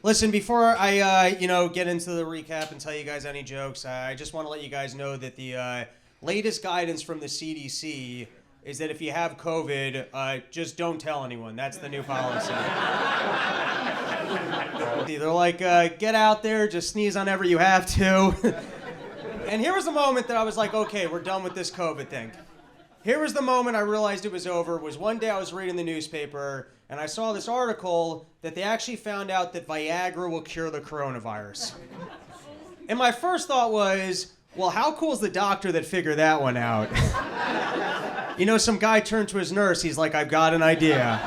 Listen, before I, get into the recap and tell you guys any jokes, I just want to let you guys know that the latest guidance from the CDC is that if you have COVID, just don't tell anyone. That's the new policy. They're like, get out there, just sneeze on whenever you have to. And here was the moment that I was like, okay, we're done with this COVID thing. Here was the moment I realized it was over, was one day I was reading the newspaper, and I saw this article that they actually found out that Viagra will cure the coronavirus. And my first thought was, well, how cool is the doctor that figured that one out? Some guy turned to his nurse, he's like, I've got an idea.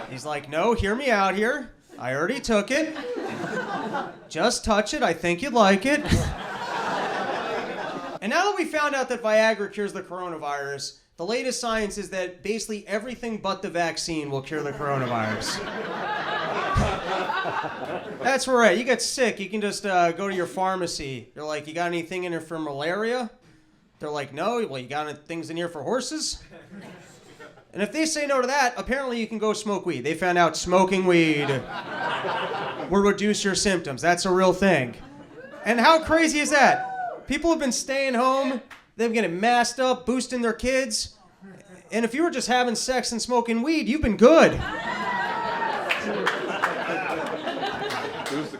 He's like, no, hear me out here. I already took it. Just touch it, I think you'd like it. And now that we found out that Viagra cures the coronavirus, the latest science is that basically everything but the vaccine will cure the coronavirus. That's right. You get sick, you can just go to your pharmacy. They're like, you got anything in here for malaria? They're like, no. Well, you got any things in here for horses? And if they say no to that, apparently you can go smoke weed. They found out smoking weed will reduce your symptoms. That's a real thing. And how crazy is that? People have been staying home, they've been getting masked up, boosting their kids. And if you were just having sex and smoking weed, you've been good.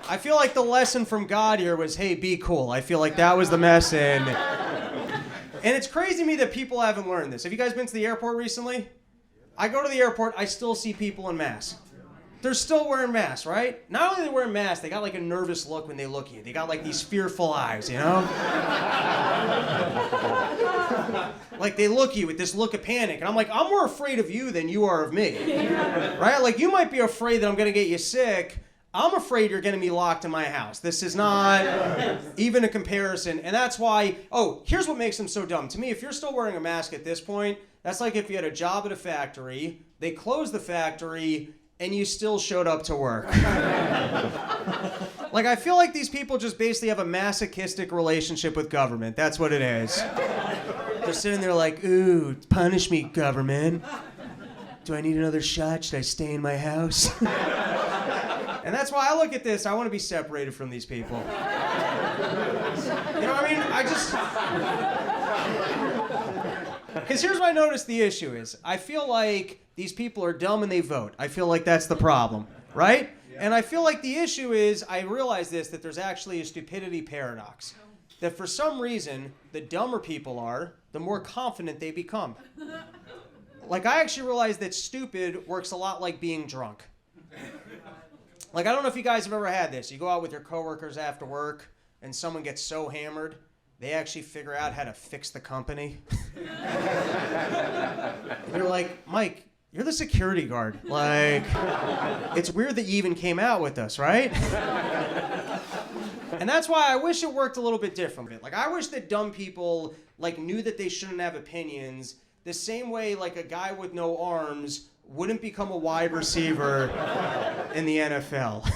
I feel like the lesson from God here was, hey, be cool. I feel like that was the message. And it's crazy to me that people haven't learned this. Have you guys been to the airport recently? I go to the airport, I still see people in masks. They're still wearing masks, right? Not only are they wearing masks, they got like a nervous look when they look at you. They got like these fearful eyes, Like they look at you with this look of panic. And I'm like, I'm more afraid of you than you are of me. Right? Like you might be afraid that I'm going to get you sick. I'm afraid you're going to be locked in my house. This is not even a comparison. And that's why, here's what makes them so dumb. To me, if you're still wearing a mask at this point, that's like if you had a job at a factory, they closed the factory, and you still showed up to work. Like, I feel like these people just basically have a masochistic relationship with government. That's what it is. They're sitting there like, ooh, punish me, government. Do I need another shot? Should I stay in my house? And that's why I look at this. I want to be separated from these people. You know what I mean? Because here's what I noticed the issue is. I feel like these people are dumb and they vote. I feel like that's the problem, right? Yeah. And I feel like the issue is, I realize this, that there's actually a stupidity paradox. That for some reason, the dumber people are, the more confident they become. Like, I actually realized that stupid works a lot like being drunk. Like, I don't know if you guys have ever had this. You go out with your coworkers after work, and someone gets so hammered, they actually figure out how to fix the company. And you're like, Mike, you're the security guard. Like, it's weird that you even came out with us, right? And that's why I wish it worked a little bit different. Like, I wish that dumb people, like, knew that they shouldn't have opinions the same way, like, a guy with no arms wouldn't become a wide receiver in the NFL.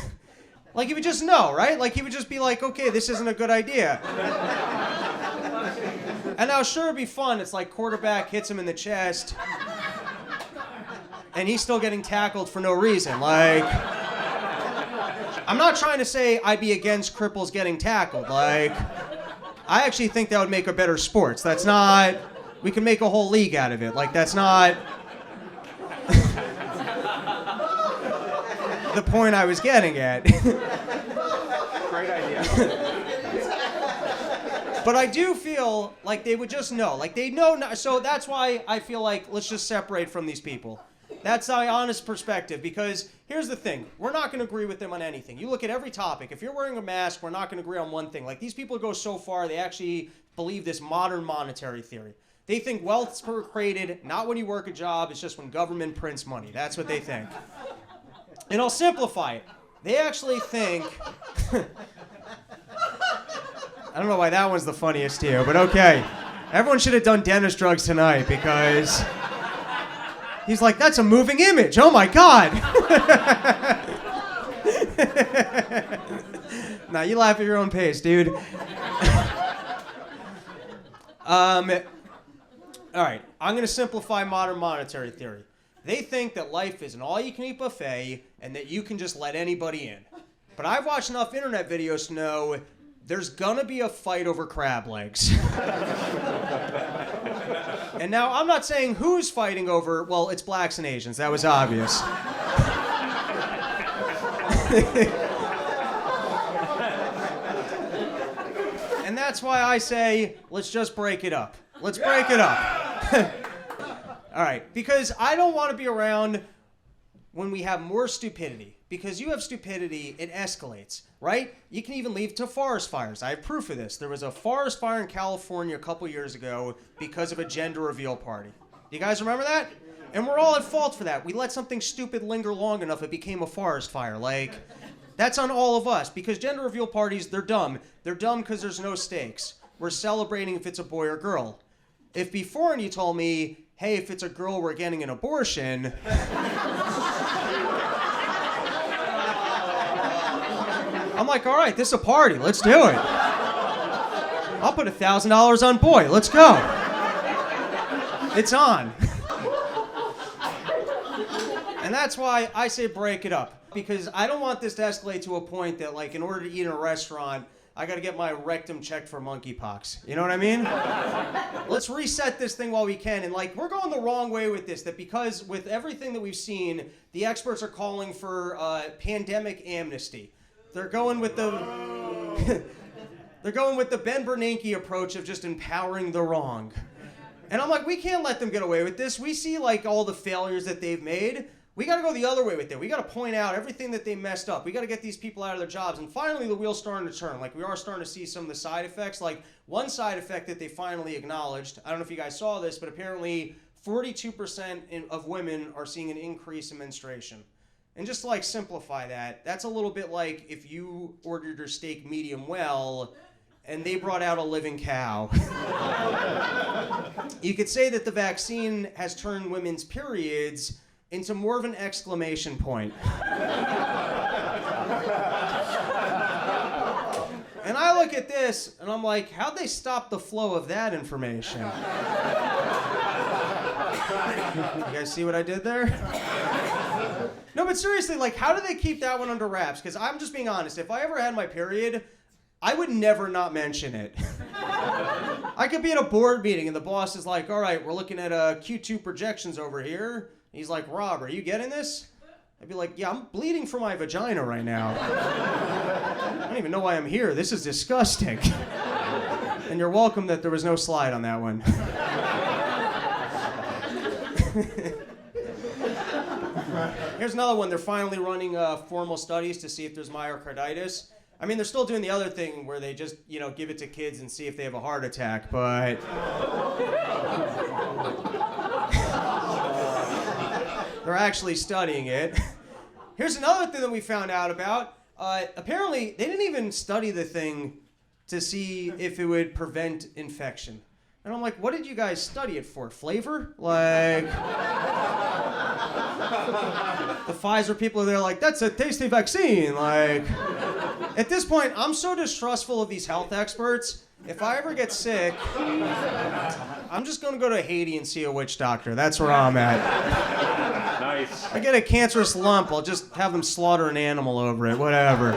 Like, he would just know, right? Like, he would just be like, okay, this isn't a good idea. And now, sure, it'd be fun. It's like quarterback hits him in the chest, and he's still getting tackled for no reason. Like, I'm not trying to say I'd be against cripples getting tackled. Like, I actually think that would make a better sports. That's not, we can make a whole league out of it. Like, that's not the point I was getting at. Great idea. But I do feel like they would just know. Like, they know. So that's why I feel like let's just separate from these people. That's my honest perspective. Because here's the thing. We're not going to agree with them on anything. You look at every topic. If you're wearing a mask, we're not going to agree on one thing. Like, these people go so far, they actually believe this modern monetary theory. They think wealth's created not when you work a job. It's just when government prints money. That's what they think. And I'll simplify it. They actually think... I don't know why that one's the funniest to you, but okay. Everyone should have done dentist drugs tonight because he's like, that's a moving image. Oh my God. Nah, you laugh at your own pace, dude. All right, I'm going to simplify modern monetary theory. They think that life is an all-you-can-eat buffet, and that you can just let anybody in. But I've watched enough internet videos to know there's gonna be a fight over crab legs. And now I'm not saying who's fighting over, well, it's blacks and Asians. That was obvious. And that's why I say, let's just break it up. Let's break it up. All right, because I don't want to be around when we have more stupidity. Because you have stupidity, it escalates, right? You can even lead to forest fires. I have proof of this. There was a forest fire in California a couple years ago because of a gender reveal party. You guys remember that? And we're all at fault for that. We let something stupid linger long enough, it became a forest fire. Like, that's on all of us. Because gender reveal parties, they're dumb. They're dumb because there's no stakes. We're celebrating if it's a boy or girl. If before you told me, hey, if it's a girl, we're getting an abortion. I'm like, all right, this is a party. Let's do it. I'll put $1,000 on boy. Let's go. It's on. And that's why I say break it up. Because I don't want this to escalate to a point that, like, in order to eat in a restaurant, I got to get my rectum checked for monkeypox. You know what I mean? Let's reset this thing while we can. And, like, we're going the wrong way with this. That because with everything that we've seen, the experts are calling for pandemic amnesty. They're going with the they're going with the Ben Bernanke approach of just empowering the wrong. And I'm like, we can't let them get away with this. We see, like, all the failures that they've made. We got to go the other way with it. We got to point out everything that they messed up. We got to get these people out of their jobs. And finally, the wheel's starting to turn. Like, we are starting to see some of the side effects. Like, one side effect that they finally acknowledged, I don't know if you guys saw this, but apparently 42% of women are seeing an increase in menstruation. And just to, like, simplify that, that's a little bit like if you ordered your steak medium well and they brought out a living cow. You could say that the vaccine has turned women's periods into more of an exclamation point. And I look at this and I'm like, how'd they stop the flow of that information? You guys see what I did there? No, but seriously, like, how do they keep that one under wraps? Because I'm just being honest. If I ever had my period, I would never not mention it. I could be at a board meeting and the boss is like, all right, we're looking at Q2 projections over here. He's like, Rob, are you getting this? I'd be like, yeah, I'm bleeding from my vagina right now. I don't even know why I'm here. This is disgusting. And you're welcome that there was no slide on that one. Here's another one. They're finally running formal studies to see if there's myocarditis. I mean, they're still doing the other thing where they just, give it to kids and see if they have a heart attack, but... They're actually studying it. Here's another thing that we found out about. Apparently, they didn't even study the thing to see if it would prevent infection. And I'm like, what did you guys study it for? Flavor? Like... The Pfizer people are there like, that's a tasty vaccine. Like, at this point, I'm so distrustful of these health experts. If I ever get sick, I'm just going to go to Haiti and see a witch doctor. That's where I'm at. Nice. I get a cancerous lump, I'll just have them slaughter an animal over it, whatever.